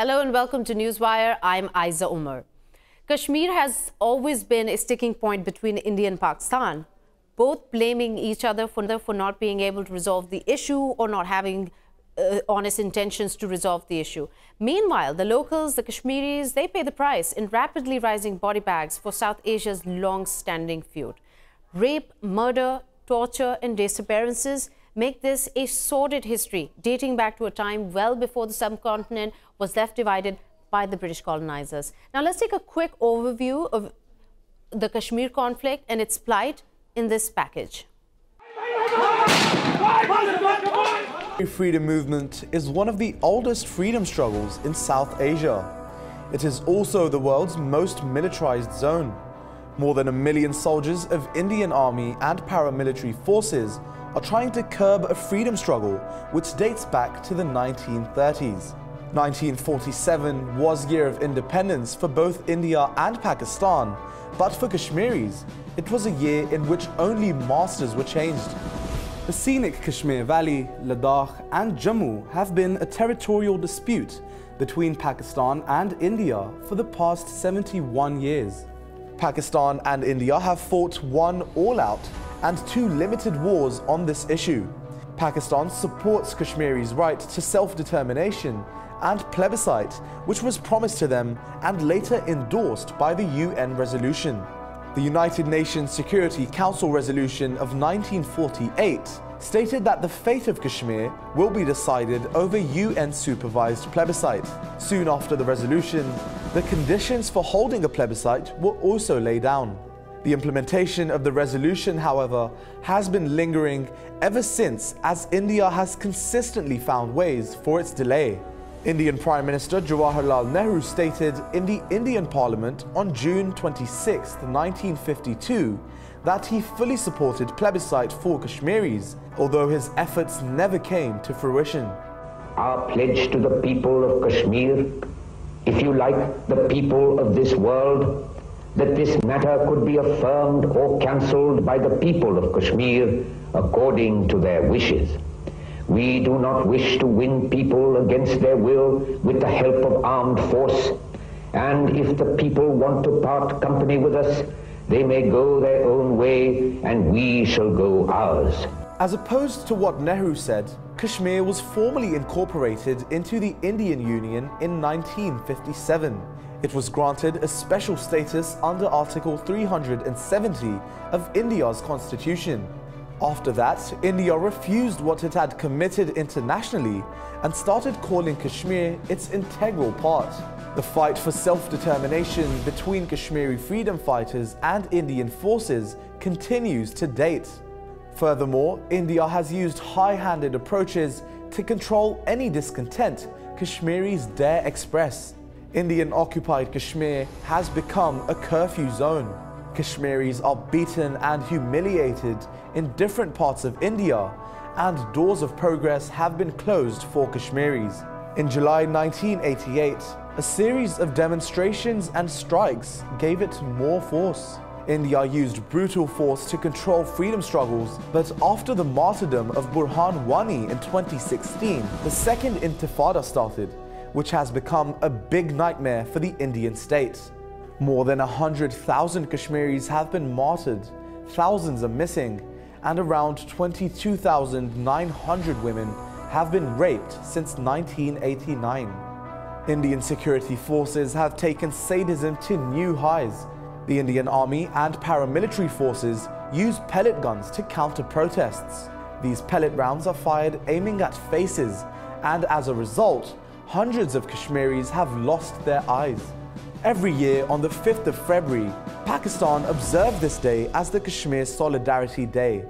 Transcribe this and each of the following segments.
Hello and welcome to Newswire. I'm Ayza Omar. Kashmir has always been a sticking point between India and Pakistan, both blaming each other for not being able to resolve the issue or not having honest intentions to resolve the issue. Meanwhile, the locals, the Kashmiris, they pay the price in rapidly rising body bags for South Asia's long-standing feud. Rape, murder, torture and disappearances make this a sordid history dating back to a time well before the subcontinent was left divided by the British colonizers. Now let's take a quick overview of the Kashmir conflict and its plight in this package. The freedom movement is one of the oldest freedom struggles in South Asia. It is also the world's most militarized zone. More than 1 million soldiers of Indian Army and paramilitary forces are trying to curb a freedom struggle which dates back to the 1930s. 1947 was year of independence for both India and Pakistan, but for Kashmiris, it was a year in which only masters were changed. The scenic Kashmir Valley, Ladakh and Jammu have been a territorial dispute between Pakistan and India for the past 71 years. Pakistan and India have fought one all-out and 2 limited wars on this issue. Pakistan supports Kashmiris' right to self-determination and plebiscite, which was promised to them and later endorsed by the UN resolution. The United Nations Security Council resolution of 1948 stated that the fate of Kashmir will be decided over UN-supervised plebiscite. Soon after the resolution, the conditions for holding a plebiscite were also laid down. The implementation of the resolution, however, has been lingering ever since, as India has consistently found ways for its delay. Indian Prime Minister Jawaharlal Nehru stated in the Indian Parliament on June 26, 1952, that he fully supported plebiscite for Kashmiris, although his efforts never came to fruition. Our pledge to the people of Kashmir, if you like, the people of this world, that this matter could be affirmed or cancelled by the people of Kashmir according to their wishes. We do not wish to win people against their will with the help of armed force, and if the people want to part company with us, they may go their own way and we shall go ours. As opposed to what Nehru said, Kashmir was formally incorporated into the Indian Union in 1957. It was granted a special status under Article 370 of India's constitution. After that, India refused what it had committed internationally and started calling Kashmir its integral part. The fight for self-determination between Kashmiri freedom fighters and Indian forces continues to date. Furthermore, India has used high-handed approaches to control any discontent Kashmiris dare express. Indian-occupied Kashmir has become a curfew zone. Kashmiris are beaten and humiliated in different parts of India, and doors of progress have been closed for Kashmiris. In July 1988, a series of demonstrations and strikes gave it more force. India used brutal force to control freedom struggles, but after the martyrdom of Burhan Wani in 2016, the second intifada started, which has become a big nightmare for the Indian state. More than 100,000 Kashmiris have been martyred, thousands are missing, and around 22,900 women have been raped since 1989. Indian security forces have taken sadism to new highs. The Indian Army and paramilitary forces use pellet guns to counter protests. These pellet rounds are fired aiming at faces, and as a result, hundreds of Kashmiris have lost their eyes. Every year on the 5th of February, Pakistan observes this day as the Kashmir Solidarity Day,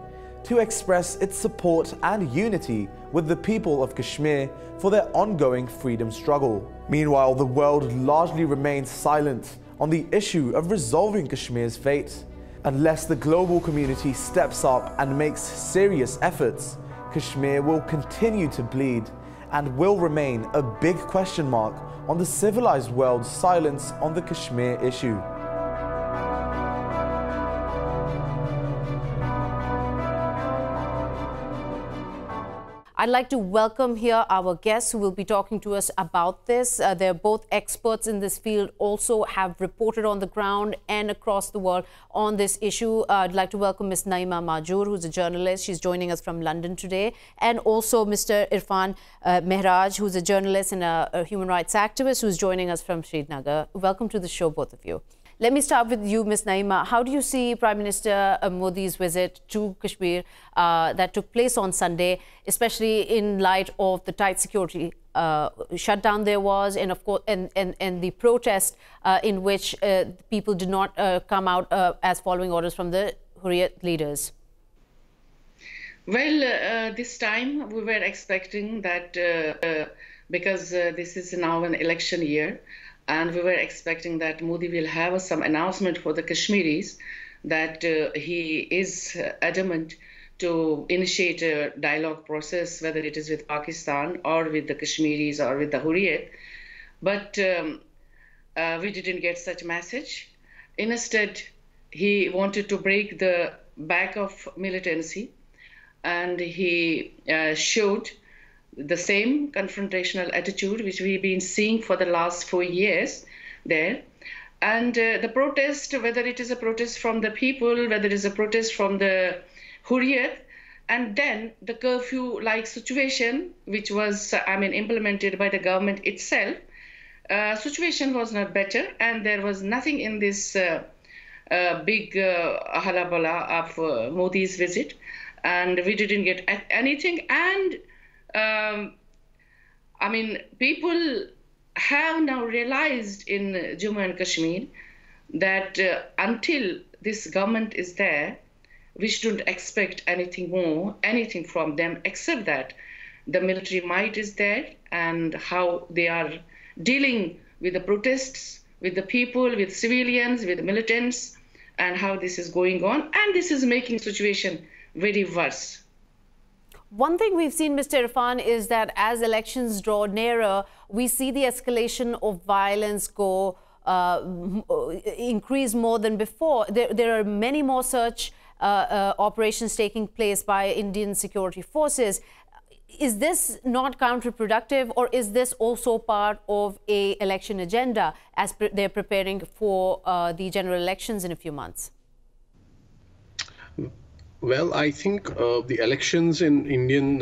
to express its support and unity with the people of Kashmir for their ongoing freedom struggle. Meanwhile, the world largely remains silent on the issue of resolving Kashmir's fate. Unless the global community steps up and makes serious efforts, Kashmir will continue to bleed and will remain a big question mark on the civilized world's silence on the Kashmir issue. I'd like to welcome here our guests who will be talking to us about this. They're both experts in this field, also have reported on the ground and across the world on this issue. I'd like to welcome Ms. Nayeema Mahjoor, who's a journalist. She's joining us from London today. And also Mr. Irfan Mehraj, who's a journalist and a human rights activist, who's joining us from Srinagar. Welcome to the show, both of you. Let me start with you, Ms. Nayeema. How do you see Prime Minister Modi's visit to Kashmir that took place on Sunday, especially in light of the tight security shutdown there was, and of course, and the protest in which people did not come out as following orders from the Hurriyat leaders? Well, this time we were expecting that because this is now an election year, and we were expecting that Modi will have some announcement for the Kashmiris that he is adamant to initiate a dialogue process, whether it is with Pakistan or with the Kashmiris or with the Hurriyat. But we didn't get such message. Instead, he wanted to break the back of militancy, and he showed the same confrontational attitude which we've been seeing for the last 4 years there. And the protest, whether it is a protest from the people, whether it is a protest from the Hurriyat, and then the curfew-like situation, which was, implemented by the government itself, situation was not better, and there was nothing in this big halabala of Modi's visit, and we didn't get anything. And people have now realized in Jammu and Kashmir that until this government is there, we shouldn't expect anything more, anything from them, except that the military might is there, and how they are dealing with the protests, with the people, with civilians, with militants, and how this is going on. And this is making situation very worse. One thing we've seen, Mr. Irfan, is that as elections draw nearer, we see the escalation of violence increase more than before. There are many more search operations taking place by Indian security forces. Is this not counterproductive, or is this also part of an election agenda as they're preparing for the general elections in a few months? Well, I think the elections in Indian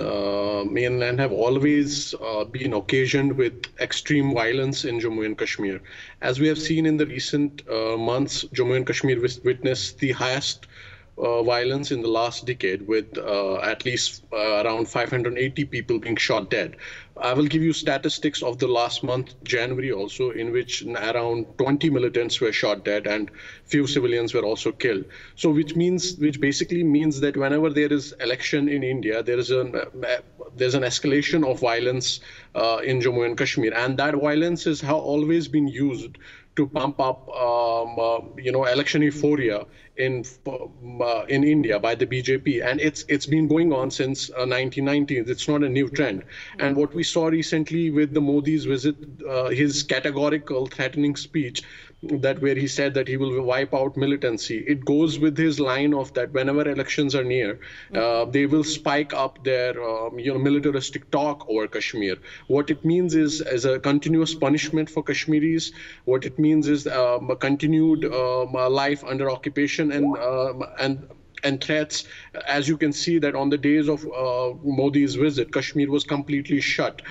mainland have always been occasioned with extreme violence in Jammu and Kashmir. As we have seen in the recent months, Jammu and Kashmir witnessed the highest violence in the last decade, with at least around 580 people being shot dead. I will give you statistics of the last month, January also, in which around 20 militants were shot dead and few civilians were also killed. So which basically means that whenever there is election in India, there's an escalation of violence in Jammu and Kashmir, and that violence has always been used to pump up, election euphoria in India by the BJP, and it's been going on since 1990s. It's not a new trend. And what we saw recently with the Modi's visit, his categorical, threatening speech, that where he said that he will wipe out militancy, it goes with his line of that whenever elections are near, they will spike up their militaristic talk over Kashmir. What it means is as a continuous punishment for Kashmiris. What it means is a continued life under occupation and threats. As you can see that on the days of Modi's visit, Kashmir was completely shut.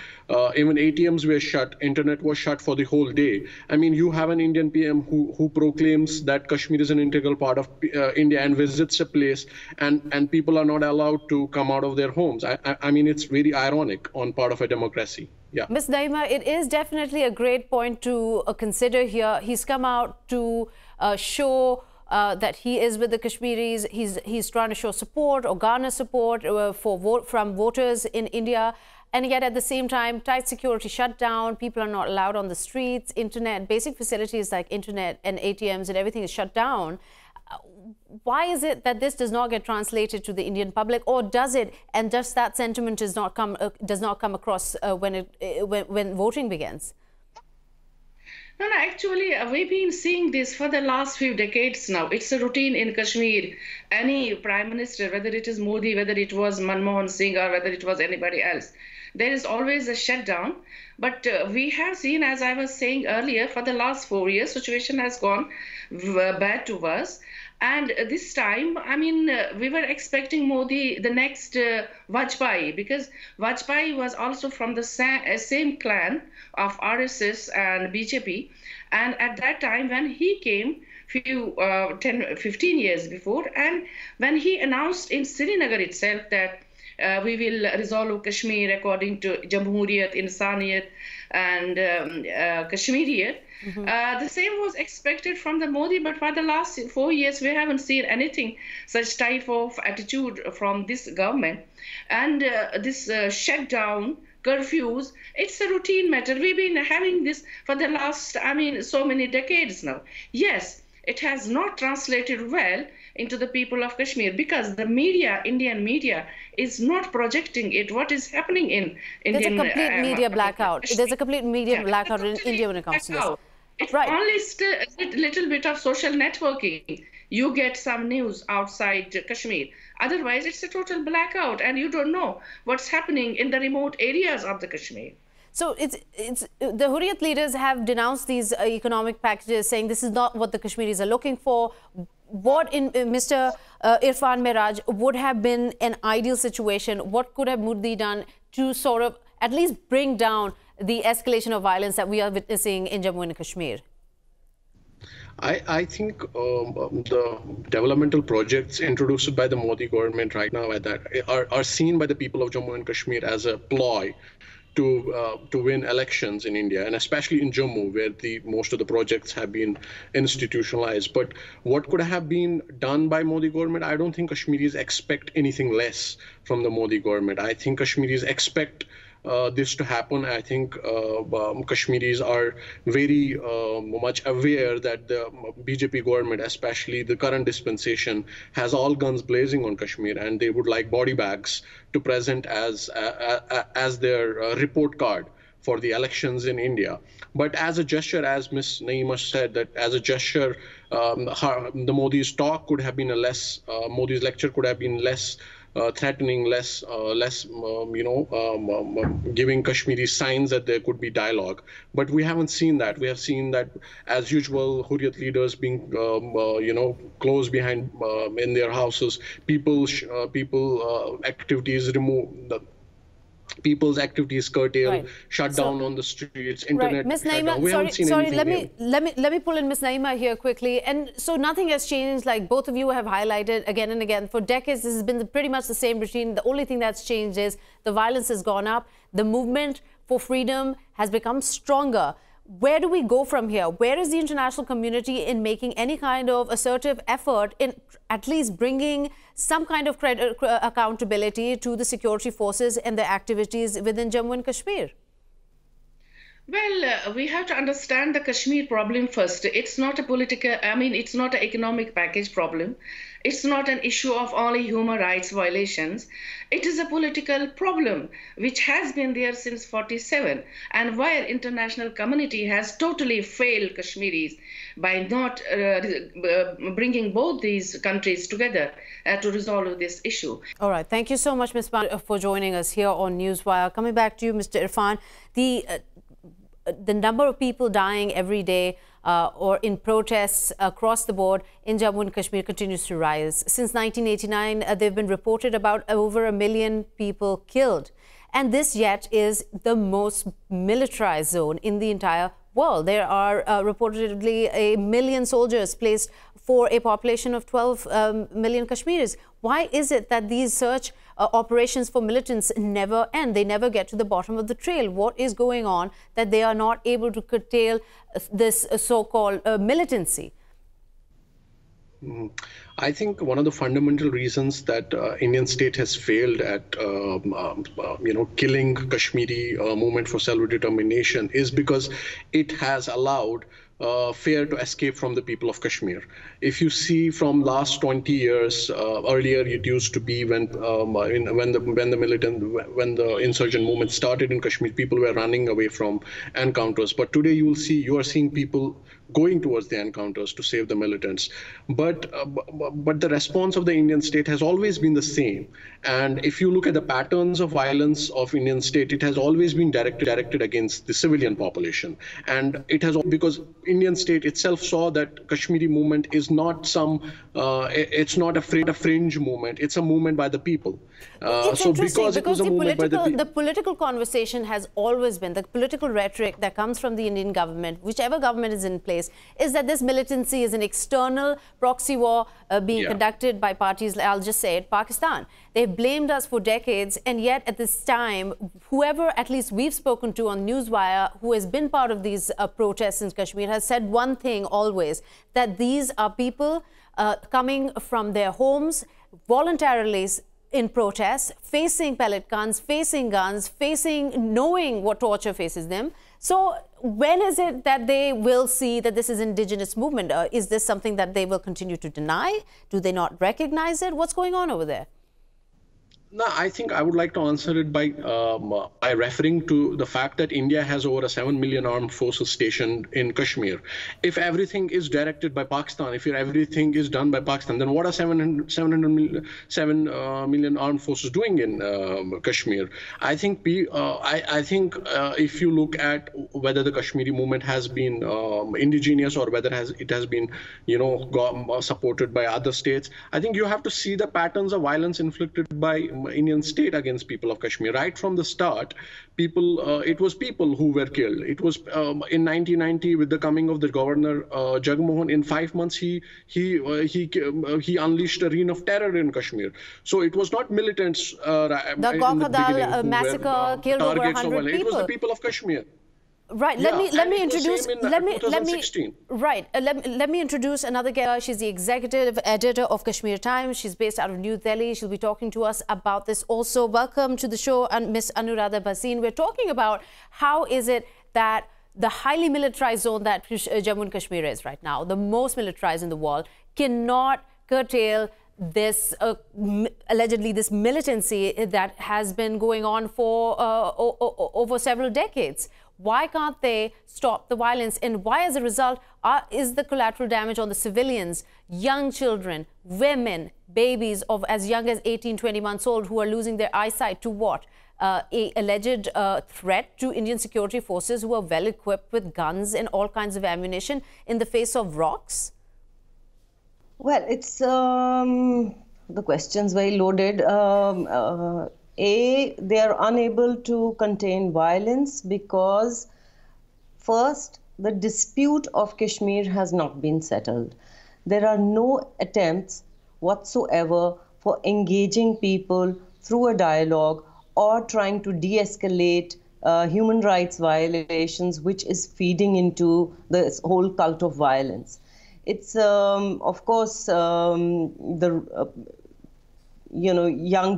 Even ATMs were shut, internet was shut for the whole day. I mean, you have an Indian PM who proclaims that Kashmir is an integral part of India and visits a place, and people are not allowed to come out of their homes. I mean, it's very ironic on part of a democracy. Yeah. Ms. Nayeema, it is definitely a great point to consider here. He's come out to show that he is with the Kashmiris. He's trying to show support or garner support from voters in India. And yet at the same time, tight security shutdown, people are not allowed on the streets, internet, basic facilities like internet and ATMs and everything is shut down. Why is it that this does not get translated to the Indian public, or does it? And just that sentiment does not come across when voting begins? No, no, actually, we've been seeing this for the last few decades now. It's a routine in Kashmir. Any prime minister, whether it is Modi, whether it was Manmohan Singh, or whether it was anybody else, there is always a shutdown. But we have seen, as I was saying earlier, for the last 4 years, situation has gone bad to worse. And this time, I mean, we were expecting Modi, the next Vajpayee, because Vajpayee was also from the same clan of RSS and BJP. And at that time, when he came, 15 years before, and when he announced in Srinagar itself that we will resolve Kashmir according to Jamhuriyat, Insaniyat, and Kashmiriyat. The same was expected from the Modi, but for the last 4 years, we haven't seen anything such type of attitude from this government. And this shutdown, curfews, it's a routine matter. We've been having this for the last, I mean, so many decades now. Yes, it has not translated well into the people of Kashmir because the media, Indian media, is not projecting it. What is happening in Indian... There's a complete media blackout. There's a complete media blackout in India when it comes to this. It's only still a little bit of social networking. You get some news outside Kashmir. Otherwise, it's a total blackout, and you don't know what's happening in the remote areas of the Kashmir. So the Hurriyat leaders have denounced these economic packages, saying this is not what the Kashmiris are looking for. What in Mr. Irfan Mehraj would have been an ideal situation? What could have Modi done to sort of at least bring down the escalation of violence that we are witnessing in Jammu and Kashmir? I think the developmental projects introduced by the Modi government right now are seen by the people of Jammu and Kashmir as a ploy to win elections in India, and especially in Jammu, where most of the projects have been institutionalized. But what could have been done by Modi government? I don't think Kashmiris expect anything less from the Modi government. I think Kashmiris expect this to happen. I think Kashmiris are very much aware that the BJP government, especially the current dispensation, has all guns blazing on Kashmir, and they would like body bags to present as their report card for the elections in India. But as a gesture, as Ms. Nayeema said, that as a gesture, the Modi's talk could have been Modi's lecture could have been less threatening, less giving Kashmiri signs that there could be dialogue. But we haven't seen that. We have seen that, as usual, Hurriyat leaders being, closed behind in their houses. People's activities people's activities curtailed, shut down on the streets, internet. Ms. Nayeema, sorry, let me pull in Ms. Nayeema here quickly. And so nothing has changed, like both of you have highlighted again and again. For decades, this has been pretty much the same routine. The only thing that's changed is the violence has gone up. The movement for freedom has become stronger. Where do we go from here? Where is the international community in making any kind of assertive effort in at least bringing some kind of accountability to the security forces and their activities within Jammu and Kashmir? Well, we have to understand the Kashmir problem first. It's not a it's not an economic package problem. It's not an issue of only human rights violations. It is a political problem which has been there since 47, and where international community has totally failed Kashmiris by not bringing both these countries together to resolve this issue. All right. Thank you so much, Ms. for joining us here on Newswire. Coming back to you, Mr. Irfan, the number of people dying every day or in protests across the board in Jammu and Kashmir continues to rise. Since 1989, there have been reported about over 1 million people killed. And this yet is the most militarized zone in the entire world. There are reportedly 1 million soldiers placed for a population of 12 million Kashmiris. Why is it that these search operations for militants never end? They never get to the bottom of the trail. What is going on that they are not able to curtail this so-called militancy? I think one of the fundamental reasons that Indian state has failed at, killing Kashmiri movement for self-determination is because it has allowed fair to escape from the people of Kashmir. If you see from last 20 years, earlier it used to be when the insurgent movement started in Kashmir, people were running away from encounters. But today you are seeing people going towards the encounters to save the militants. But the response of the Indian state has always been the same. And if you look at the patterns of violence of Indian state, it has always been directed against the civilian population. And it has, because Indian state itself saw that Kashmiri movement is not it's not a fringe movement, it's a movement by the people. It's interesting because the political conversation has always been, the political rhetoric that comes from the Indian government, whichever government is in place, is that this militancy is an external proxy war being conducted by parties, I'll just say it, Pakistan. They've blamed us for decades, and yet at this time, whoever at least we've spoken to on Newswire who has been part of these protests in Kashmir has said one thing always, that these are people coming from their homes voluntarily in protest, facing pellet guns, knowing what torture faces them. So when is it that they will see that this is indigenous movement? Is this something that they will continue to deny? Do they not recognize it? What's going on over there? No, I think I would like to answer it by referring to the fact that India has over 7 million armed forces stationed in Kashmir. If everything is directed by Pakistan, if everything is done by Pakistan, then what are 7 million armed forces doing in Kashmir? I think if you look at whether the Kashmiri movement has been indigenous or whether it has been, supported by other states, I think you have to see the patterns of violence inflicted by Indian state against people of Kashmir. Right from the start, it was people who were killed. It was in 1990 with the coming of the governor Jagmohan. In 5 months, he unleashed a reign of terror in Kashmir. So it was not militants. The Kokadal massacre killed over 100 people. It was the people of Kashmir. Right. Let me introduce. Let me introduce another guest. She's the executive editor of Kashmir Times. She's based out of New Delhi. She'll be talking to us about this also. Welcome to the show, Miss Anuradha Bhasin. We're talking about how is it that the highly militarized zone that Jammu and Kashmir is right now, the most militarized in the world, cannot curtail this allegedly this militancy that has been going on for over several decades. Why can't they stop the violence? And why, as a result, is the collateral damage on the civilians, young children, women, babies of as young as 18, 20 months old who are losing their eyesight to what? A alleged threat to Indian security forces who are well equipped with guns and all kinds of ammunition in the face of rocks? Well, it's the question's very loaded. They are unable to contain violence because, first, the dispute of Kashmir has not been settled. There are no attempts whatsoever for engaging people through a dialogue or trying to de-escalate human rights violations, which is feeding into this whole cult of violence. It's, of course, young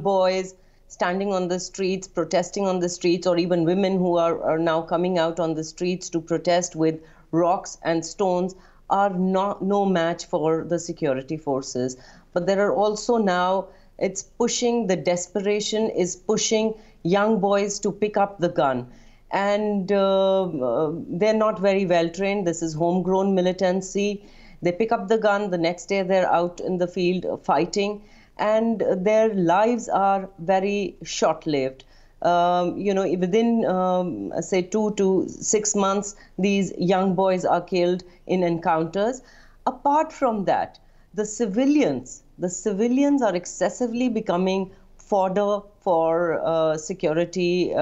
boys standing on the streets, protesting on the streets, or even women who are now coming out on the streets to protest with rocks and stones are no match for the security forces. But there are also now, it's pushing, the desperation is pushing young boys to pick up the gun. And they're not very well trained. This is homegrown militancy. They pick up the gun, the next day they're out in the field fighting, and their lives are very short-lived. Within, say, 2 to 6 months, these young boys are killed in encounters. Apart from that, the civilians are excessively becoming fodder for security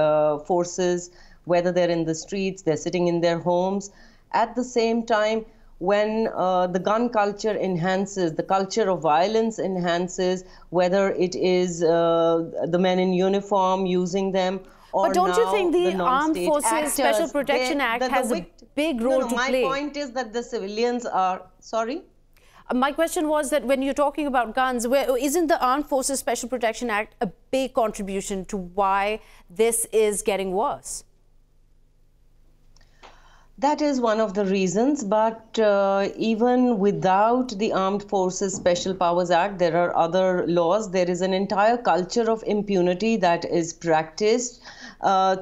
forces, whether they're in the streets, they're sitting in their homes. At the same time, when the gun culture enhances, the culture of violence enhances, whether it is the men in uniform using them, or but don't you think the Armed Forces actors, Special Protection Act has a big role to play? My point is that the civilians are, sorry? My question was that when you're talking about guns, isn't the Armed Forces Special Protection Act a big contribution to why this is getting worse? That is one of the reasons, but even without the Armed Forces Special Powers Act, there are other laws. There is an entire culture of impunity that is practiced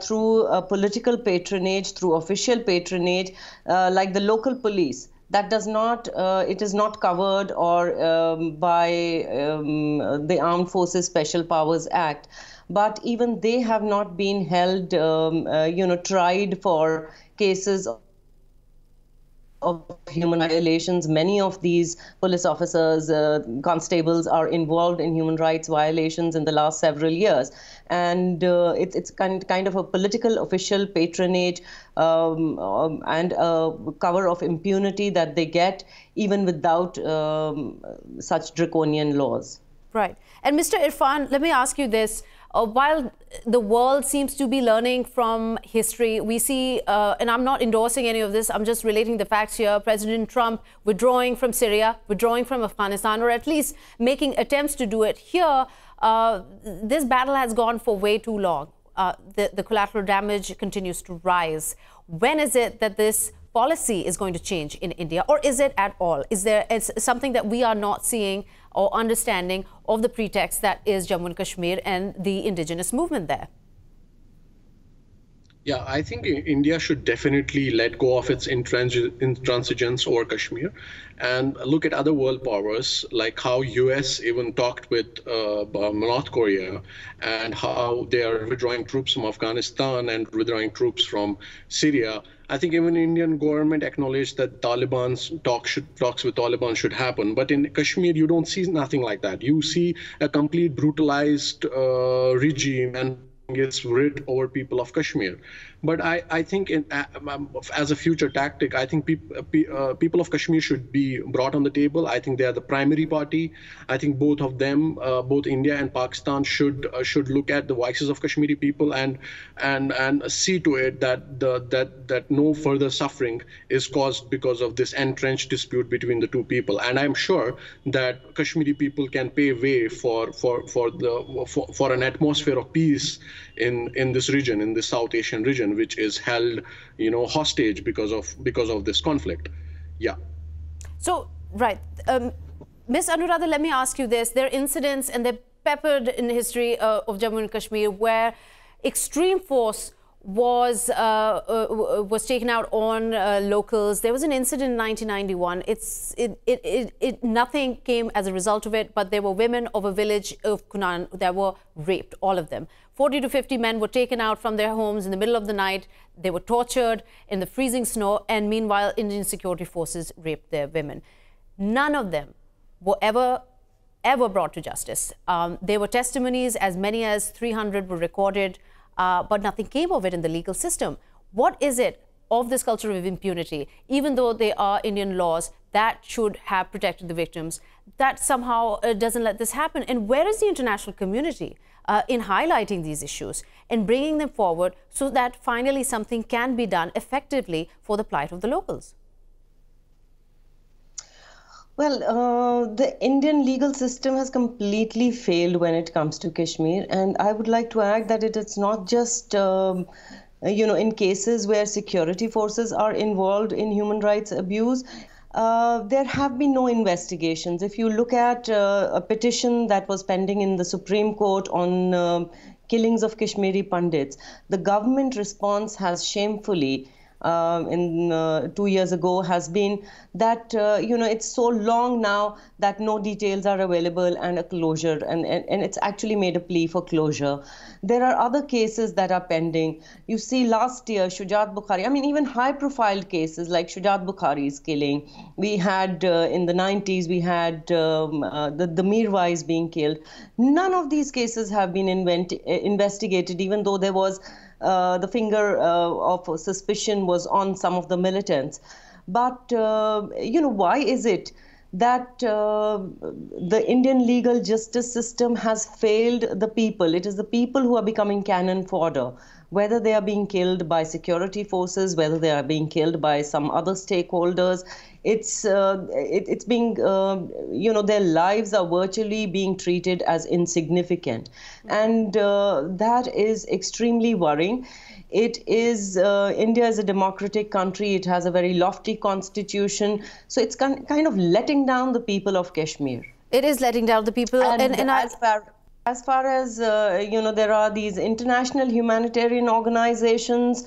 through political patronage, through official patronage, like the local police. That does not, it is not covered or by the Armed Forces Special Powers Act. But even they have not been held, tried for cases of human violations. Many of these police officers, constables are involved in human rights violations in the last several years. And it's kind of a political official patronage and a cover of impunity that they get even without such draconian laws. Right. And Mr. Irfan, let me ask you this. While the world seems to be learning from history, we see, and I'm not endorsing any of this, I'm just relating the facts here, President Trump withdrawing from Syria, withdrawing from Afghanistan, or at least making attempts to do it here. This battle has gone for way too long. The collateral damage continues to rise. When is it that this policy is going to change in India, or is it at all? Is there something that we are not seeing or understanding of the pretext that is Jammu and Kashmir and the indigenous movement there? Yeah, I think India should definitely let go of its intransigence over Kashmir and look at other world powers, like how US even talked with North Korea and how they are withdrawing troops from Afghanistan and withdrawing troops from Syria. I think even Indian government acknowledged that Taliban's talks with Taliban should happen. But in Kashmir, you don't see nothing like that. You see a complete brutalized regime and gets rid over people of Kashmir. But I think as a future tactic, I think people of Kashmir should be brought on the table. I think they are the primary party. I think both of them, both India and Pakistan, should look at the voices of Kashmiri people and see to it that no further suffering is caused because of this entrenched dispute between the two people. And I'm sure that Kashmiri people can pave way for an atmosphere of peace in this region, in the South Asian region, which is held, hostage because of this conflict. Yeah. So, right. Ms. Anuradha, let me ask you this. There are incidents, and they're peppered in the history of Jammu and Kashmir, where extreme force was taken out on locals. There was an incident in 1991. Nothing came as a result of it, but there were women of a village of Kunan that were raped, all of them. 40 to 50 men were taken out from their homes in the middle of the night. They were tortured in the freezing snow, and meanwhile, Indian security forces raped their women. None of them were ever brought to justice. There were testimonies, as many as 300 were recorded, but nothing came of it in the legal system. What is it of this culture of impunity, even though they are Indian laws that should have protected the victims, that somehow doesn't let this happen? And where is the international community in highlighting these issues and bringing them forward so that finally something can be done effectively for the plight of the locals? Well, the Indian legal system has completely failed when it comes to Kashmir. And I would like to add that it's not just, in cases where security forces are involved in human rights abuse. There have been no investigations. If you look at a petition that was pending in the Supreme Court on killings of Kashmiri Pandits, the government response has shamefully 2 years ago has been that, it's so long now that no details are available and a closure, and it's actually made a plea for closure. There are other cases that are pending. You see, last year, Shujat Bukhari, even high-profile cases like Shujat Bukhari's killing. We had, in the 90s, we had the Mirwais being killed. None of these cases have been investigated, even though there was the finger of suspicion was on some of the militants. But, why is it that the Indian legal justice system has failed the people? It is the people who are becoming cannon fodder whether they are being killed by security forces, whether they are being killed by some other stakeholders. It's being, their lives are virtually being treated as insignificant. And that is extremely worrying. India is a democratic country. It has a very lofty constitution. So it's kind of letting down the people of Kashmir. It is letting down the people. As far as, there are these international humanitarian organizations,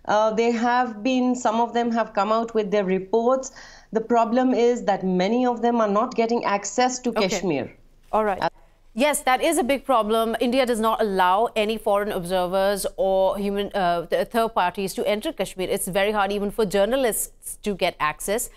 some of them have come out with their reports. The problem is that many of them are not getting access to Kashmir. All right. Yes, that is a big problem. India does not allow any foreign observers or third parties to enter Kashmir. It's very hard even for journalists to get access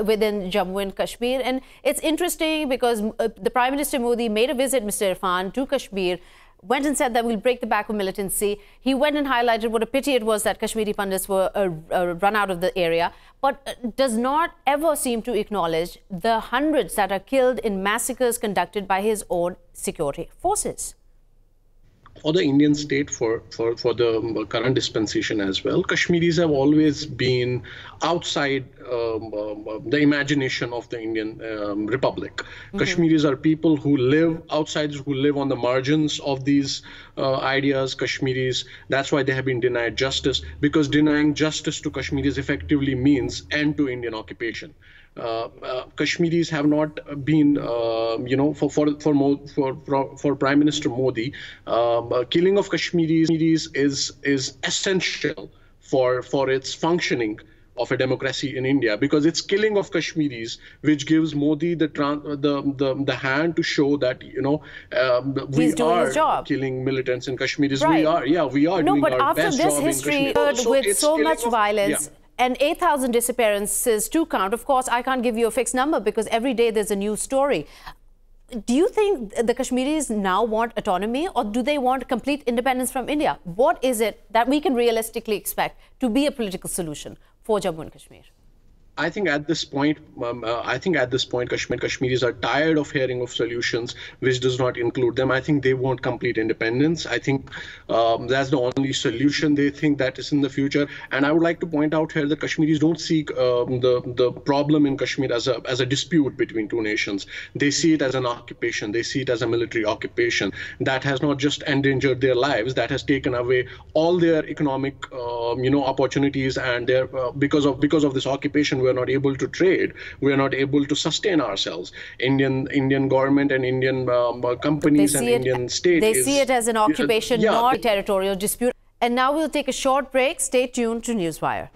within Jammu and Kashmir. And it's interesting because the Prime Minister Modi made a visit, Mr. Irfan, to Kashmir, went and said that we'll break the back of militancy. He went and highlighted what a pity it was that Kashmiri pundits were run out of the area, but does not ever seem to acknowledge the hundreds that are killed in massacres conducted by his own security forces. For the Indian state, for the current dispensation as well, Kashmiris have always been outside the imagination of the Indian Republic. Kashmiris are people who live outsiders, who live on the margins of these ideas. Kashmiris, that's why they have been denied justice, because denying justice to Kashmiris effectively means end to Indian occupation. Kashmiris have not been, for Prime Minister Modi, killing of Kashmiris is essential for its functioning of a democracy in India, because it's killing of Kashmiris which gives Modi the hand to show that we are killing militants in Kashmiris. Right. We are doing our best job in Kashmir. No, but after this history with so much violence. Yeah. And 8,000 disappearances to count. Of course, I can't give you a fixed number because every day there's a new story. Do you think the Kashmiris now want autonomy, or do they want complete independence from India? What is it that we can realistically expect to be a political solution for Jammu and Kashmir? I think at this point, Kashmiris are tired of hearing of solutions which does not include them. I think they want complete independence. I think that's the only solution they think that is in the future. And I would like to point out here that Kashmiris don't see the problem in Kashmir as a dispute between two nations. They see it as an occupation. They see it as a military occupation that has not just endangered their lives, that has taken away all their economic opportunities, and their because of this occupation, we are not able to trade. We are not able to sustain ourselves. Indian government and Indian companies and Indian state. They see it as an occupation, not a territorial dispute. And now we'll take a short break. Stay tuned to Newswire.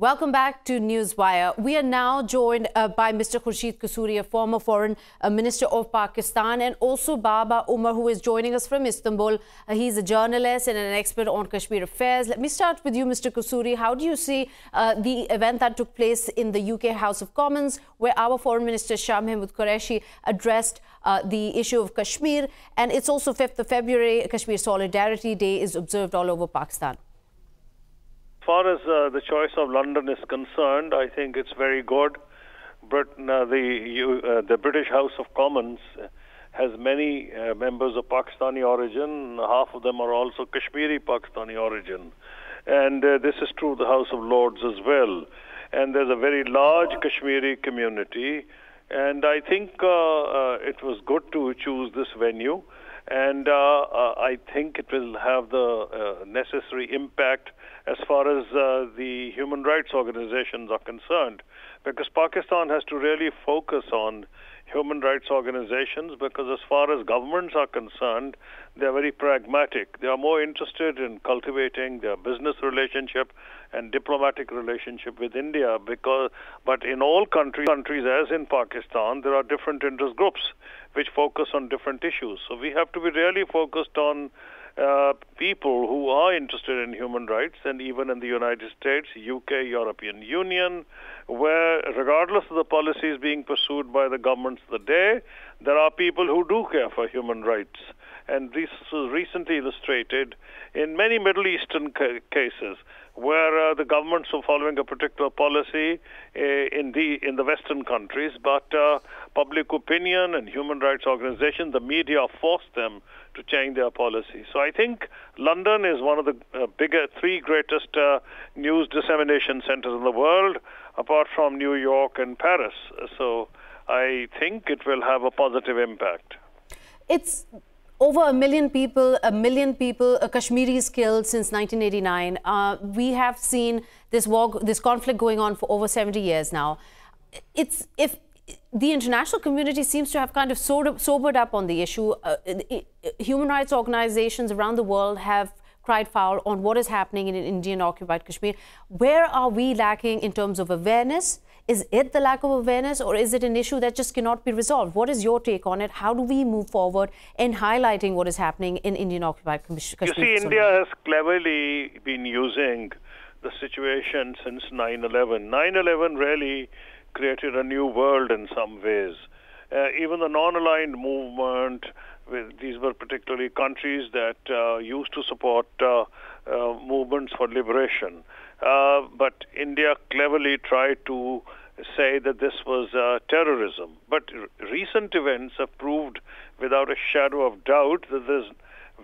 Welcome back to Newswire. We are now joined by Mr. Khurshid Kasuri, a former foreign minister of Pakistan, and also Baba Umar, who is joining us from Istanbul. He's a journalist and an expert on Kashmir affairs. Let me start with you, Mr. Kasuri. How do you see the event that took place in the UK House of Commons, where our Foreign Minister Shah Mahmood Qureshi addressed the issue of Kashmir? And it's also 5th of February, Kashmir Solidarity Day is observed all over Pakistan. As far as the choice of London is concerned, I think it's very good. Britain, the British House of Commons has many members of Pakistani origin. Half of them are also Kashmiri Pakistani origin. And this is true of the House of Lords as well. And there's a very large Kashmiri community. And I think it was good to choose this venue. And I think it will have the necessary impact as far as the human rights organizations are concerned, because Pakistan has to really focus on human rights organizations, because as far as governments are concerned, they are very pragmatic. They are more interested in cultivating their business relationship and diplomatic relationship with India, but in all countries, as in Pakistan, there are different interest groups which focus on different issues. So we have to be really focused on people who are interested in human rights, and even in the United States, UK, European Union, where regardless of the policies being pursued by the governments of the day, there are people who do care for human rights. And this was recently illustrated in many Middle Eastern cases where the governments are following a particular policy in the Western countries, but public opinion and human rights organizations, the media, force them to change their policy. So I think London is one of the three greatest news dissemination centers in the world, apart from New York and Paris. So I think it will have a positive impact. It's over 1 million people, Kashmiris killed since 1989. We have seen this conflict going on for over 70 years now. If the international community seems to have kind of sobered up on the issue. Human rights organizations around the world have cried foul on what is happening in Indian-occupied Kashmir. Where are we lacking in terms of awareness? Is it the lack of awareness, or is it an issue that just cannot be resolved? What is your take on it? How do we move forward in highlighting what is happening in Indian-occupied Kashmir? You see, India has cleverly been using the situation since 9/11. 9/11 really created a new world in some ways. Even the non-aligned movement, these were particularly countries that used to support movements for liberation. But India cleverly tried to say that this was terrorism. But recent events have proved without a shadow of doubt that there's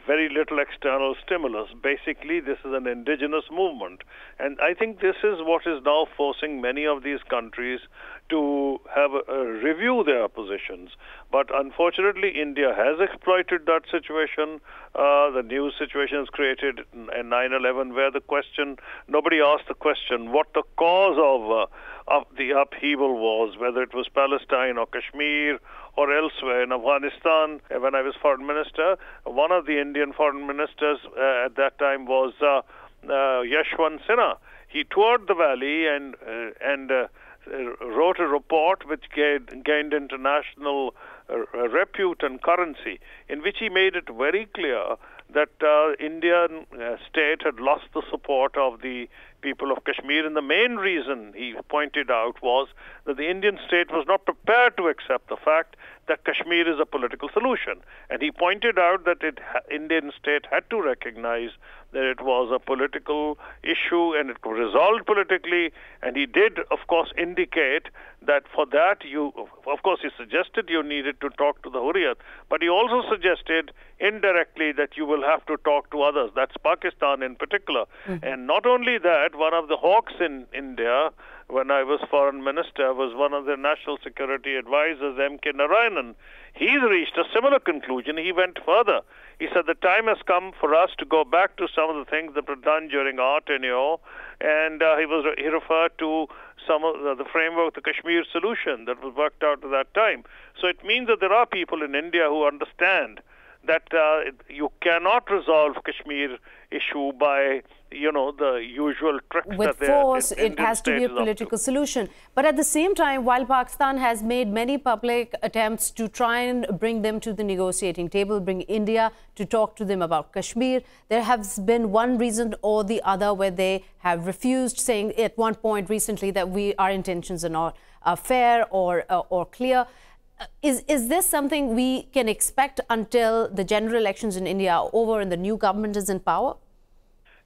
very little external stimulus. Basically, this is an indigenous movement. And I think this is what is now forcing many of these countries to have review their positions. But unfortunately, India has exploited that situation. The new situation is created in 9/11, where nobody asked the question what the cause of the upheaval was, whether it was Palestine or Kashmir or elsewhere. In Afghanistan, when I was foreign minister, one of the Indian foreign ministers at that time was Yoshafat Sinha. He toured the valley and wrote a report which gained international repute and currency, in which he made it very clear that Indian state had lost the support of the people of Kashmir. And the main reason, he pointed out, was that the Indian state was not prepared to accept the fact that Kashmir is a political solution. And he pointed out that Indian state had to recognize that it was a political issue and it was resolved politically. And he did, of course, indicate that for that, of course, he suggested you needed to talk to the Hurriyat, but he also suggested indirectly that you will have to talk to others. That's Pakistan in particular. Mm-hmm. And not only that, one of the hawks in India, when I was foreign minister, was one of the national security advisors, M.K. Narayanan. He's reached a similar conclusion. He went further. He said the time has come for us to go back to some of the things that were done during our tenure, and he referred to some of the framework, the Kashmir solution that was worked out at that time. So it means that there are people in India who understand that you cannot resolve Kashmir issue by, the usual tricks with force. It has to be a political solution. But at the same time, while Pakistan has made many public attempts to try and bring them to the negotiating table, bring India to talk to them about Kashmir, there has been one reason or the other where they have refused, saying at one point recently that our intentions are not fair or clear. Is this something we can expect until the general elections in India are over and the new government is in power?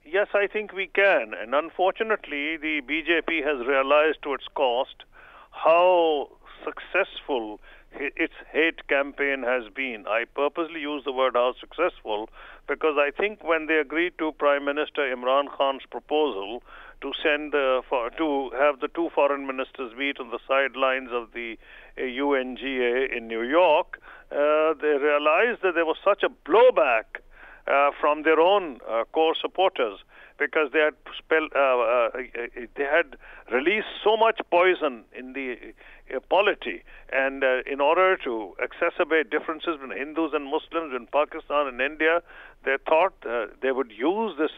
Yes, I think we can. And unfortunately, the BJP has realized to its cost how successful its hate campaign has been. I purposely use the word how successful because I think when they agreed to Prime Minister Imran Khan's proposal to to have the two foreign ministers meet on the sidelines of the UNGA in New York, they realized that there was such a blowback from their own core supporters, because they had released so much poison in the polity, and in order to exacerbate differences between Hindus and Muslims in Pakistan and India, they thought they would use this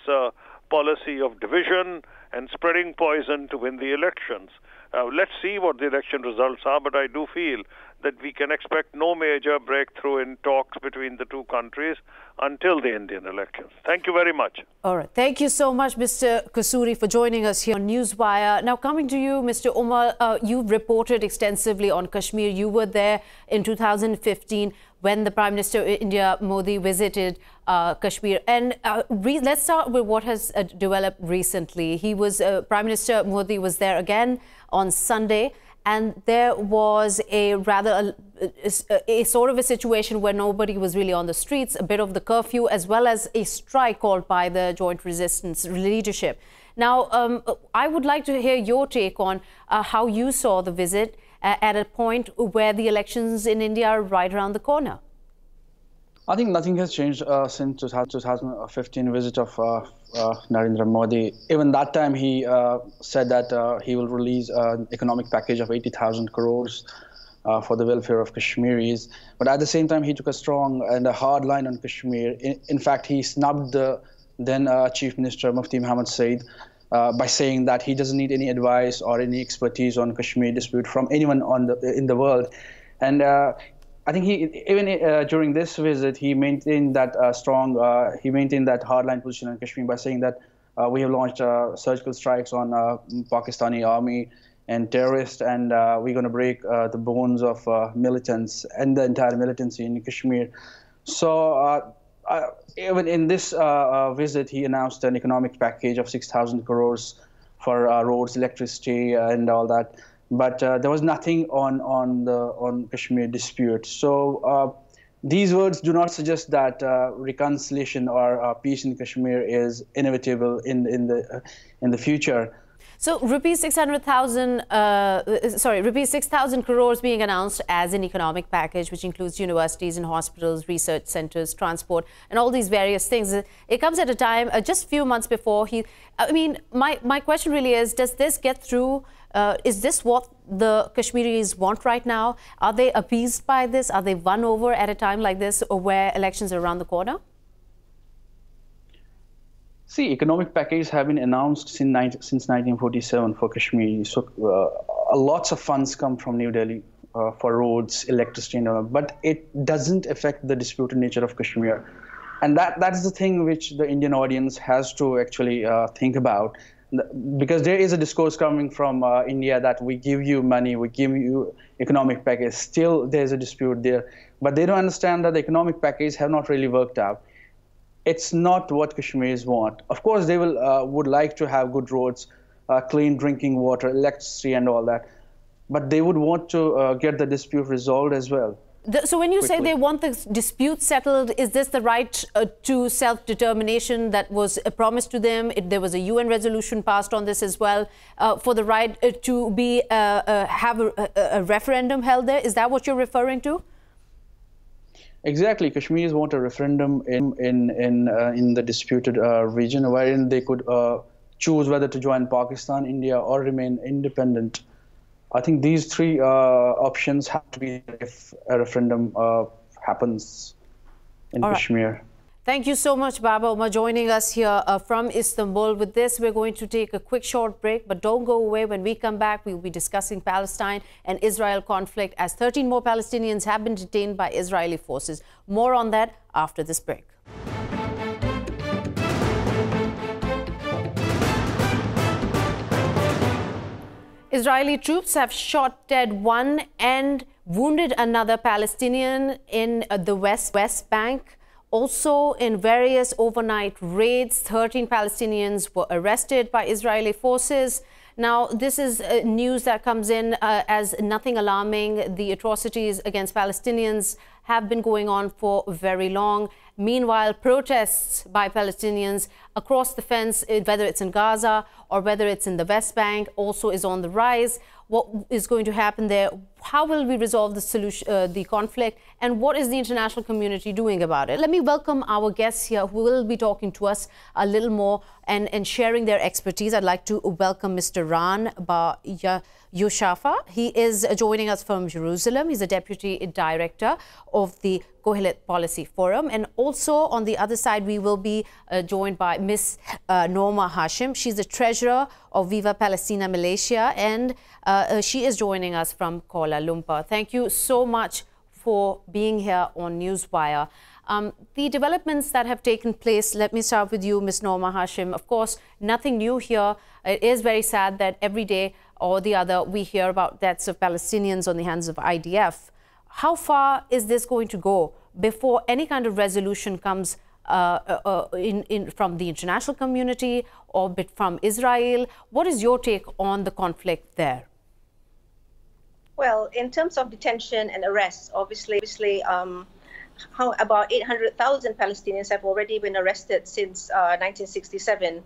policy of division and spreading poison to win the elections. Let's see what the election results are, but I do feel that we can expect no major breakthrough in talks between the two countries until the Indian elections. Thank you very much. All right. Thank you so much, Mr. Kasuri, for joining us here on Newswire. Now, coming to you, Mr. Umar, you've reported extensively on Kashmir. You were there in 2015. when the Prime Minister of India, Modi, visited Kashmir. And let's start with what has developed recently. Prime Minister Modi was there again on Sunday, and there was a rather a sort of a situation where nobody was really on the streets, a bit of the curfew, as well as a strike called by the Joint Resistance leadership. Now, I would like to hear your take on how you saw the visit at a point where the elections in India are right around the corner. I think nothing has changed since 2015 visit of Narendra Modi. Even that time, he said that he will release an economic package of 80,000 crores for the welfare of Kashmiris. But at the same time, he took a strong and a hard line on Kashmir. In fact, he snubbed the then Chief Minister Mufti Muhammad Saeed by saying that he doesn't need any advice or any expertise on Kashmir dispute from anyone in the world. And I think even during this visit, he maintained that hardline position on Kashmir by saying that we have launched surgical strikes on Pakistani army and terrorists, and we're going to break the bones of militants and the entire militancy in Kashmir. So even in this visit, he announced an economic package of 6,000 crores for roads, electricity, and all that. But there was nothing on Kashmir dispute. So these words do not suggest that reconciliation or peace in Kashmir is inevitable in the future. So rupees 6,000 crores being announced as an economic package, which includes universities and hospitals, research centers, transport, and all these various things. It comes at a time, just a few months before my question really is, does this get through? Is this what the Kashmiris want right now? Are they appeased by this? Are they won over at a time like this, or where elections are around the corner? See, economic packages have been announced since 1947 for Kashmir. So lots of funds come from New Delhi for roads, electricity, and all, but it doesn't affect the disputed nature of Kashmir. And that's the thing which the Indian audience has to actually think about. Because there is a discourse coming from India that we give you money, we give you economic package. Still, there's a dispute there. But they don't understand that the economic packages have not really worked out. It's not what Kashmiris want. Of course, they would like to have good roads, clean drinking water, electricity, and all that. But they would want to get the dispute resolved as well. So when you say they want the dispute settled, is this the right to self-determination that was promised to them? There was a UN resolution passed on this as well, for the right to have a referendum held there. Is that what you're referring to? Exactly. Kashmiris want a referendum in the disputed region, wherein they could choose whether to join Pakistan, India, or remain independent. I think these three options have to be if a referendum happens in Kashmir. Thank you so much, Baba Umar, joining us here from Istanbul. With this, we're going to take a quick short break, but don't go away. When we come back, we'll be discussing Palestine and Israel conflict, as 13 more Palestinians have been detained by Israeli forces. More on that after this break. Israeli troops have shot dead one and wounded another Palestinian in the West Bank. Also, in various overnight raids, 13 Palestinians were arrested by Israeli forces. Now, this is news that comes in as nothing alarming. The atrocities against Palestinians have been going on for very long. Meanwhile, protests by Palestinians across the fence, whether it's in Gaza or whether it's in the West Bank, also is on the rise. What is going to happen there? How will we resolve the conflict? And what is the international community doing about it? Let me welcome our guests here who will be talking to us a little more and sharing their expertise. I'd like to welcome Mr. Ran Yoshafat. He is joining us from Jerusalem. He's a Deputy Director of the Kohelet Policy Forum. And also on the other side, we will be joined by Miss Norma Hashim. She's the Treasurer of Viva Palestina Malaysia, and she is joining us from Kuala Lumpur. Thank you so much for being here on Newswire. The developments that have taken place, let me start with you, Ms. Norma Hashim. Of course, nothing new here. It is very sad that every day or the other we hear about deaths of Palestinians on the hands of IDF. how far is this going to go before any kind of resolution comes from the international community or from Israel? What is your take on the conflict there? Well, in terms of detention and arrests, obviously, how about 800,000 Palestinians have already been arrested since 1967.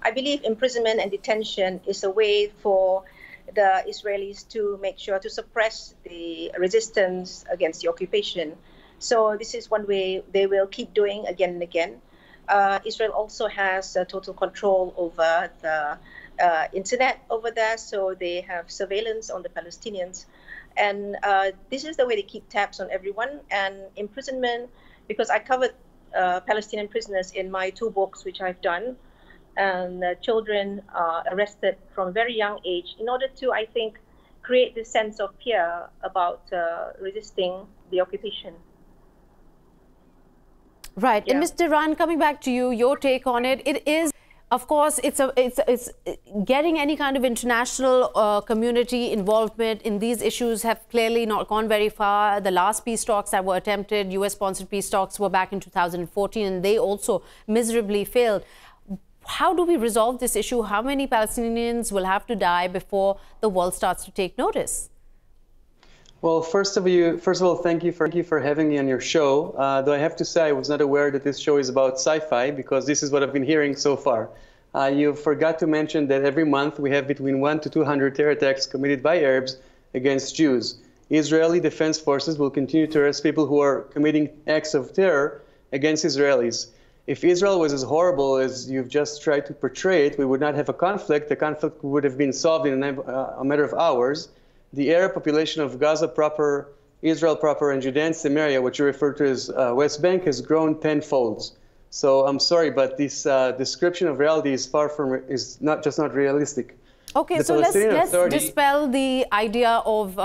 I believe imprisonment and detention is a way for the Israelis to make sure to suppress the resistance against the occupation. So this is one way they will keep doing again and again. Israel also has total control over the internet over there, so they have surveillance on the Palestinians. And this is the way they keep tabs on everyone. And imprisonment, because I covered Palestinian prisoners in my 2 books, which I've done, and children arrested from a very young age in order to, I think, create this sense of fear about resisting the occupation. Right. Yeah. And Mr. Ran, coming back to you, your take on it, it is, of course, it's getting any kind of international community involvement in these issues have clearly not gone very far. The last peace talks that were attempted, US-sponsored peace talks, were back in 2014, and they also miserably failed. How do we resolve this issue? How many Palestinians will have to die before the world starts to take notice? Well, first of all, thank you for having me on your show. Though I have to say I was not aware that this show is about sci-fi, because this is what I've been hearing so far. You forgot to mention that every month we have between 100 to 200 terror attacks committed by Arabs against Jews. Israeli defense forces will continue to arrest people who are committing acts of terror against Israelis. If Israel was as horrible as you've just tried to portray it, we would not have a conflict. The conflict would have been solved in a matter of hours. The Arab population of Gaza proper, Israel proper, and Judea and Samaria, which you refer to as West Bank, has grown tenfold. So I'm sorry, but this description of reality is not realistic. Okay, so let's dispel the idea of,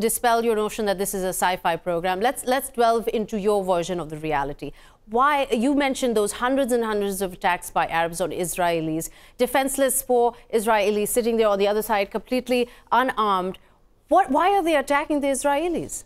dispel your notion that this is a sci-fi program. Let's delve into your version of the reality. Why, you mentioned those hundreds and hundreds of attacks by Arabs on Israelis, defenseless poor Israelis sitting there on the other side, completely unarmed. Why are they attacking the Israelis?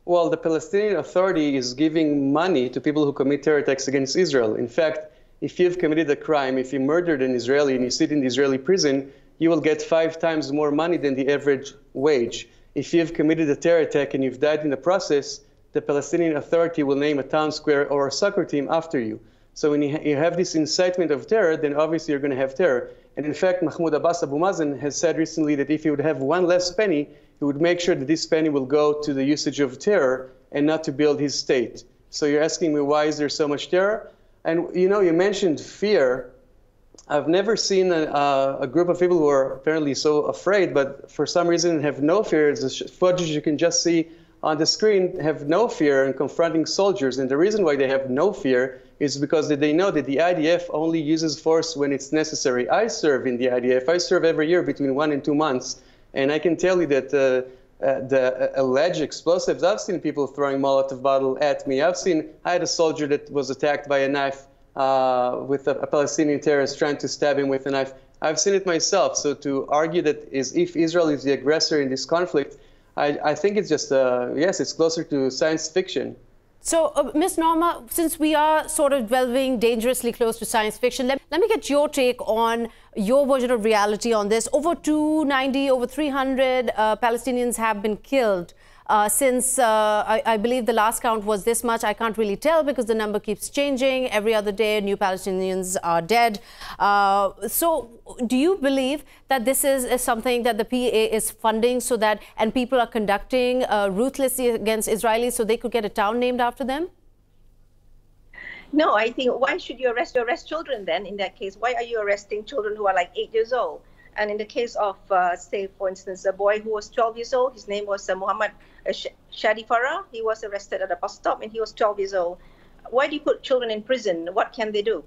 Well, the Palestinian Authority is giving money to people who commit terror attacks against Israel. In fact, if you've committed a crime, if you murdered an Israeli and you sit in the Israeli prison, you will get 5 times more money than the average wage. If you've committed a terror attack and you've died in the process, the Palestinian Authority will name a town square or a soccer team after you. So when you have this incitement of terror, then obviously you're going to have terror. And in fact, Mahmoud Abbas Abu Mazen has said recently that if he would have 1 less penny, he would make sure that this penny will go to the usage of terror and not to build his state. So you're asking me, why is there so much terror? And you know, you mentioned fear. I've never seen a group of people who are apparently so afraid, but for some reason have no fear. The footage you can just see on the screen have no fear in confronting soldiers. And the reason why they have no fear is because they know that the IDF only uses force when it's necessary. I serve in the IDF. I serve every year between 1 and 2 months. And I can tell you that the alleged explosives, I've seen people throwing Molotov bottle at me. I had a soldier that was attacked by a knife with a Palestinian terrorist trying to stab him with a knife. I've seen it myself. So to argue that if Israel is the aggressor in this conflict, I think it's just, yes, it's closer to science fiction. So, Ms. Norma, since we are sort of delving dangerously close to science fiction, let me get your take on your version of reality on this. Over 290, over 300 Palestinians have been killed since, I believe the last count was this much. I can't really tell because the number keeps changing. Every other day, new Palestinians are dead. So do you believe that this is something that the PA is funding so that, and people are conducting ruthlessly against Israelis so they could get a town named after them? No, I think, why should you arrest children then in that case? Why are you arresting children who are like 8 years old? And in the case of, say, for instance, a boy who was 12 years old, his name was Muhammad Shadi Farah. He was arrested at a bus stop and he was 12 years old. Why do you put children in prison? What can they do?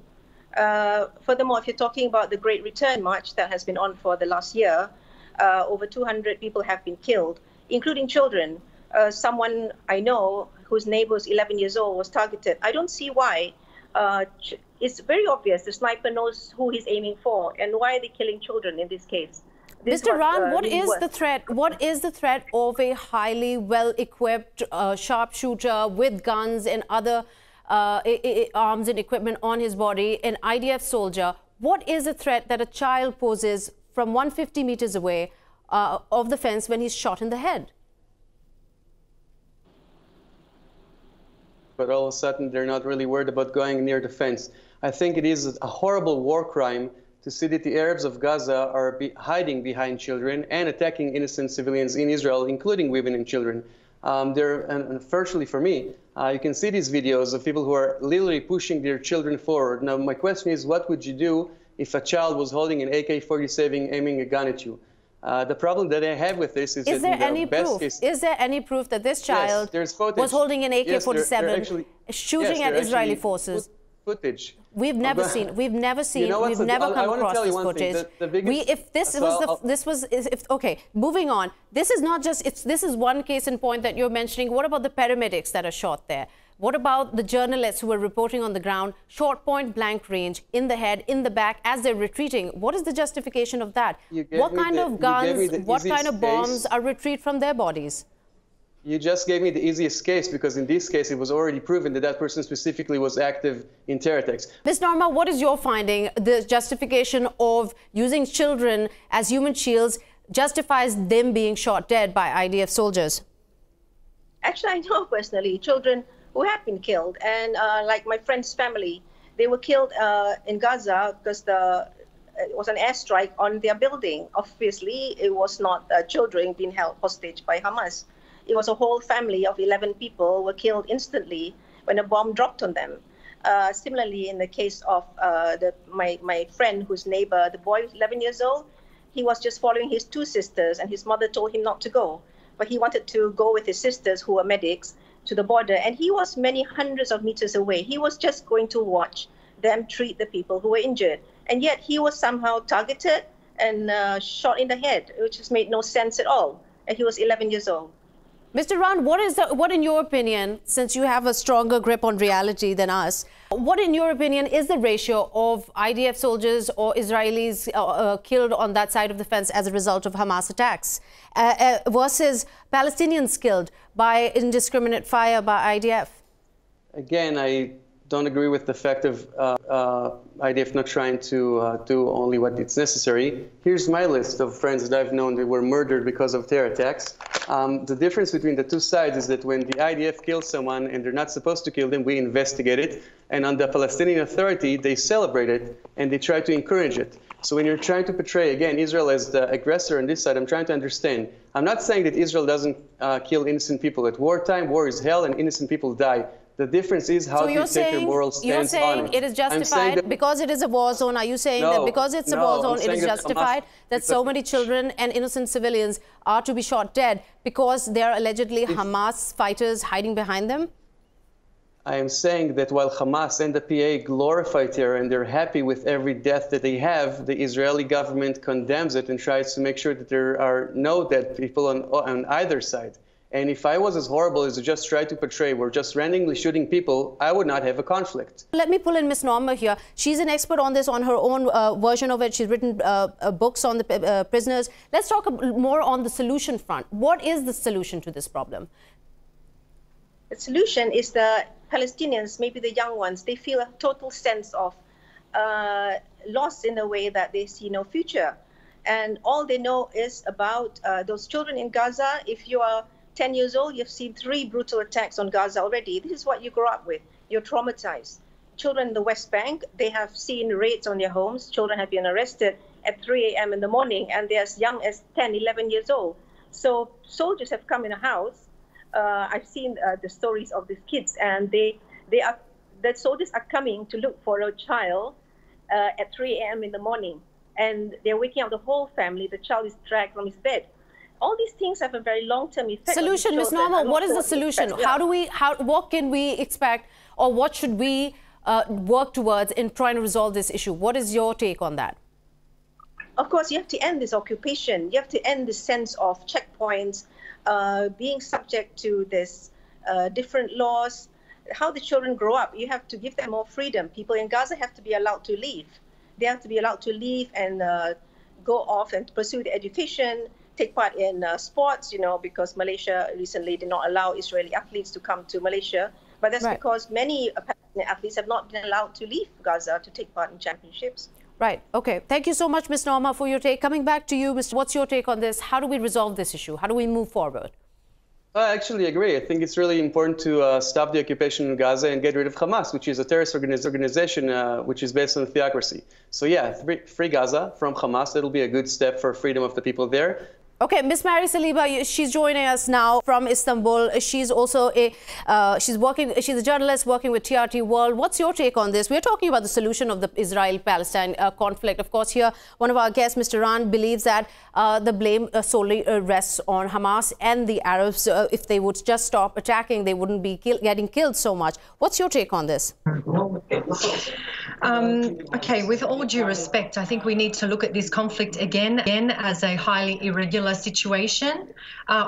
Furthermore, if you're talking about the Great Return March that has been on for the last year, over 200 people have been killed, including children. Someone I know whose neighbor was 11 years old was targeted. I don't see why. It's very obvious. The sniper knows who he's aiming for. And why are they killing children in this case? Mr. Ran, what is the threat? What is the threat of a highly well-equipped sharpshooter with guns and other arms and equipment on his body, an IDF soldier? What is the threat that a child poses from 150 meters away of the fence when he's shot in the head? But all of a sudden, they're not really worried about going near the fence. I think it is a horrible war crime to see that the Arabs of Gaza are hiding behind children and attacking innocent civilians in Israel, including women and children. Unfortunately for me, you can see these videos of people who are literally pushing their children forward. Now, my question is, what would you do if a child was holding an AK-47 aiming a gun at you? The problem that I have with this is that there any proof? Is there any proof that this child was holding an AK-47 shooting at Israeli forces? Footage. We've never seen. We've never come across this footage. Okay, moving on. This is not just. This is one case in point that you're mentioning. What about the paramedics that are shot there? What about the journalists who were reporting on the ground, short point blank range, in the head, in the back, as they're retreating? What is the justification of that? What kind of guns, what kind of bombs are retrieved from their bodies? You just gave me the easiest case, because in this case, it was already proven that that person specifically was active in terror attacks. Ms. Norma, what is your finding? The justification of using children as human shields justifies them being shot dead by IDF soldiers? Actually, I know personally children who have been killed, and like my friend's family, they were killed in Gaza because it was an airstrike on their building. Obviously, it was not children being held hostage by Hamas. It was a whole family of 11 people were killed instantly when a bomb dropped on them. Similarly, in the case of my friend whose neighbor, the boy 11 years old, he was just following his two sisters, and his mother told him not to go. But he wanted to go with his sisters, who were medics, to the border, and he was many hundreds of meters away. He was just going to watch them treat the people who were injured. And yet he was somehow targeted and shot in the head, which just made no sense at all. And he was 11 years old. Mr. Ran, what in your opinion, since you have a stronger grip on reality than us, what in your opinion is the ratio of IDF soldiers or Israelis killed on that side of the fence as a result of Hamas attacks versus Palestinians killed by indiscriminate fire by IDF? Again, I don't agree with the fact of IDF not trying to do only what is necessary. Here's my list of friends that I've known that were murdered because of terror attacks. The difference between the two sides is that when the IDF kills someone and they're not supposed to kill them, we investigate it. And on the Palestinian Authority, they celebrate it and they try to encourage it. So when you're trying to portray, again, Israel as the aggressor on this side, I'm trying to understand. I'm not saying that Israel doesn't kill innocent people. At wartime, war is hell and innocent people die. The difference is how you take your moral stance on it. You're saying it is justified because it is a war zone. Are you saying that because it's a war zone, it is justified that so many children and innocent civilians are to be shot dead because they are allegedly Hamas fighters hiding behind them? I am saying that while Hamas and the PA glorify terror and they're happy with every death that they have, the Israeli government condemns it and tries to make sure that there are no dead people on either side. And if I was as horrible as to just try to portray we're just randomly shooting people, I would not have a conflict. Let me pull in Ms. Norma here. She's an expert on this, on her own version of it. She's written books on the prisoners. Let's talk more on the solution front. What is the solution to this problem? The solution is the Palestinians, maybe the young ones, they feel a total sense of loss in a way that they see no future. And all they know is about those children in Gaza. If you are 10 years old, you've seen 3 brutal attacks on Gaza already. This is what you grow up with. You're traumatized. Children in the West Bank, they have seen raids on their homes. Children have been arrested at 3 a.m. in the morning, and they're as young as 10, 11 years old. So soldiers have come in a house. I've seen the stories of these kids, and the soldiers are coming to look for a child at 3 a.m. in the morning. And they're waking up the whole family. The child is dragged from his bed. All these things have a very long-term effect. Solution, Ms. Norma, what is the solution? What can we expect, or what should we work towards in trying to resolve this issue? What is your take on that? Of course, you have to end this occupation. You have to end the sense of checkpoints, being subject to this different laws. How the children grow up, you have to give them more freedom. People in Gaza have to be allowed to leave. They have to be allowed to leave and go off and pursue their education, take part in sports, because Malaysia recently did not allow Israeli athletes to come to Malaysia. But that's because many Palestinian athletes have not been allowed to leave Gaza to take part in championships. Right. Okay. Thank you so much, Ms. Norma, for your take. Coming back to you, Mr. What's your take on this? How do we resolve this issue? How do we move forward? I actually agree. I think it's really important to stop the occupation of Gaza and get rid of Hamas, which is a terrorist organization which is based on theocracy. So yeah, free Gaza from Hamas. That'll be a good step for freedom of the people there. Okay, Ms. Mary Saliba, she's joining us now from Istanbul. She's also she's a journalist working with TRT World. What's your take on this? We're talking about the solution of the Israel-Palestine conflict. Of course, here, one of our guests, Mr. Ran, believes that the blame solely rests on Hamas and the Arabs. If they would just stop attacking, they wouldn't be getting killed so much. What's your take on this? Okay, with all due respect, I think we need to look at this conflict again as a highly irregular situation.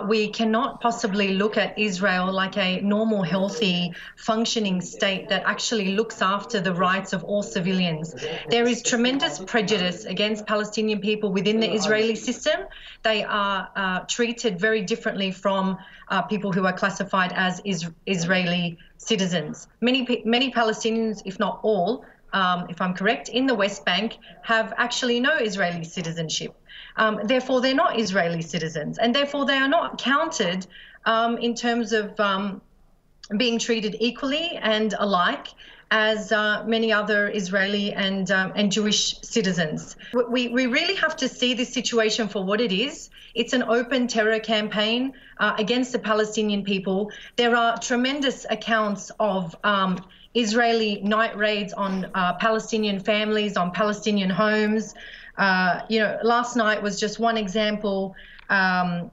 We cannot possibly look at Israel like a normal, healthy, functioning state that actually looks after the rights of all civilians. There is tremendous prejudice against Palestinian people within the Israeli system. They are treated very differently from people who are classified as Israeli citizens. Many Palestinians, if not all, if I'm correct, in the West Bank have actually no Israeli citizenship. Therefore, they're not Israeli citizens, and therefore they are not counted in terms of being treated equally and alike as many other Israeli and Jewish citizens. We really have to see this situation for what it is. It's an open terror campaign against the Palestinian people. There are tremendous accounts of Israeli night raids on Palestinian families, on Palestinian homes. Last night was just one example. In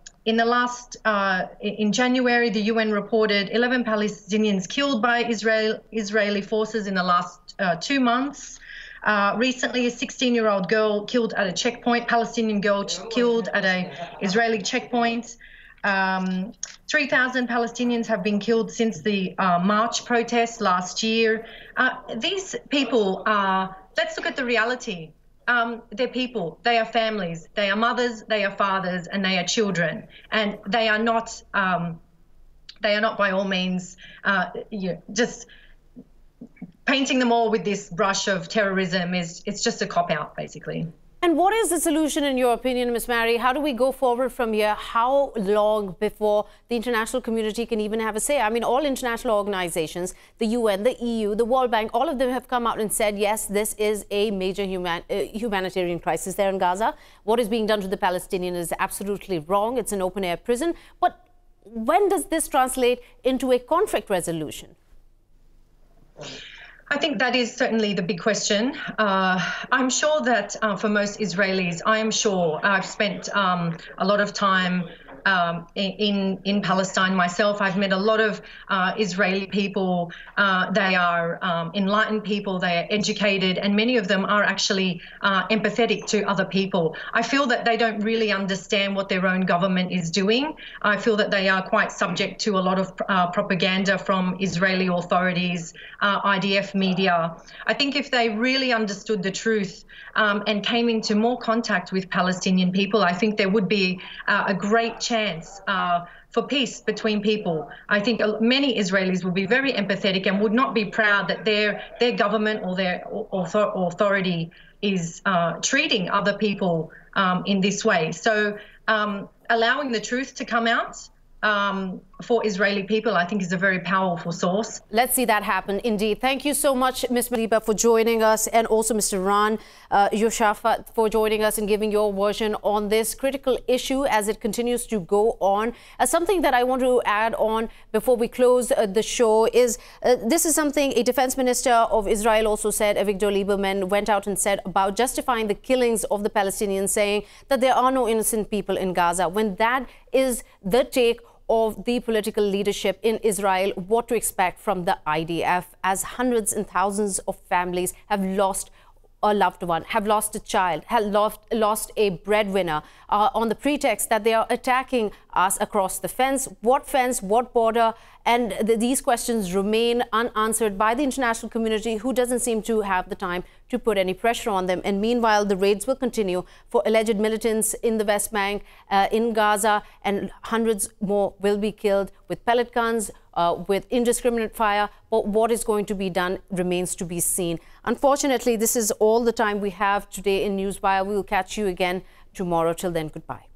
January, the UN reported 11 Palestinians killed by Israeli forces in the last 2 months. Recently, a 16-year-old girl killed at a checkpoint, Palestinian girl killed at an Israeli checkpoint. 3,000 Palestinians have been killed since the March protests last year. These people are, let's look at the reality. They're people, they are families, they are mothers, they are fathers, and they are children. And they are not by all means just painting them all with this brush of terrorism. It's just a cop-out, basically. And what is the solution, in your opinion, Ms. Mary? How do we go forward from here? How long before the international community can even have a say? I mean, all international organizations, the UN, the EU, the World Bank, all of them have come out and said, yes, this is a major humanitarian crisis there in Gaza. What is being done to the Palestinians is absolutely wrong. It's an open-air prison. But when does this translate into a conflict resolution? I think that is certainly the big question. I'm sure that for most Israelis, I've spent a lot of time in Palestine myself. I've met a lot of Israeli people. They are enlightened people, they are educated, and many of them are actually empathetic to other people. I feel that they don't really understand what their own government is doing. I feel that they are quite subject to a lot of propaganda from Israeli authorities, IDF media. I think if they really understood the truth and came into more contact with Palestinian people, I think there would be a great chance for peace between people. I think many Israelis would be very empathetic and would not be proud that their government or their authority is treating other people in this way. So allowing the truth to come out for Israeli people, I think, is a very powerful source. Let's see that happen, indeed. Thank you so much, Ms. Saliba, for joining us, and also Mr. Ran Yoshafat for joining us and giving your version on this critical issue as it continues to go on. Something that I want to add on before we close the show is this is something a defense minister of Israel also said. Avigdor Lieberman went out and said about justifying the killings of the Palestinians, saying that there are no innocent people in Gaza. When that is the take of the political leadership in Israel, what to expect from the IDF, as hundreds and thousands of families have lost a loved one, have lost a child, have lost a breadwinner on the pretext that they are attacking us across the fence. What fence, what border? And these questions remain unanswered by the international community, who doesn't seem to have the time to put any pressure on them. And meanwhile, the raids will continue for alleged militants in the West Bank, in Gaza, and hundreds more will be killed with pellet guns, with indiscriminate fire. But what is going to be done remains to be seen. Unfortunately, this is all the time we have today in Newswire. We will catch you again tomorrow. Till then, goodbye.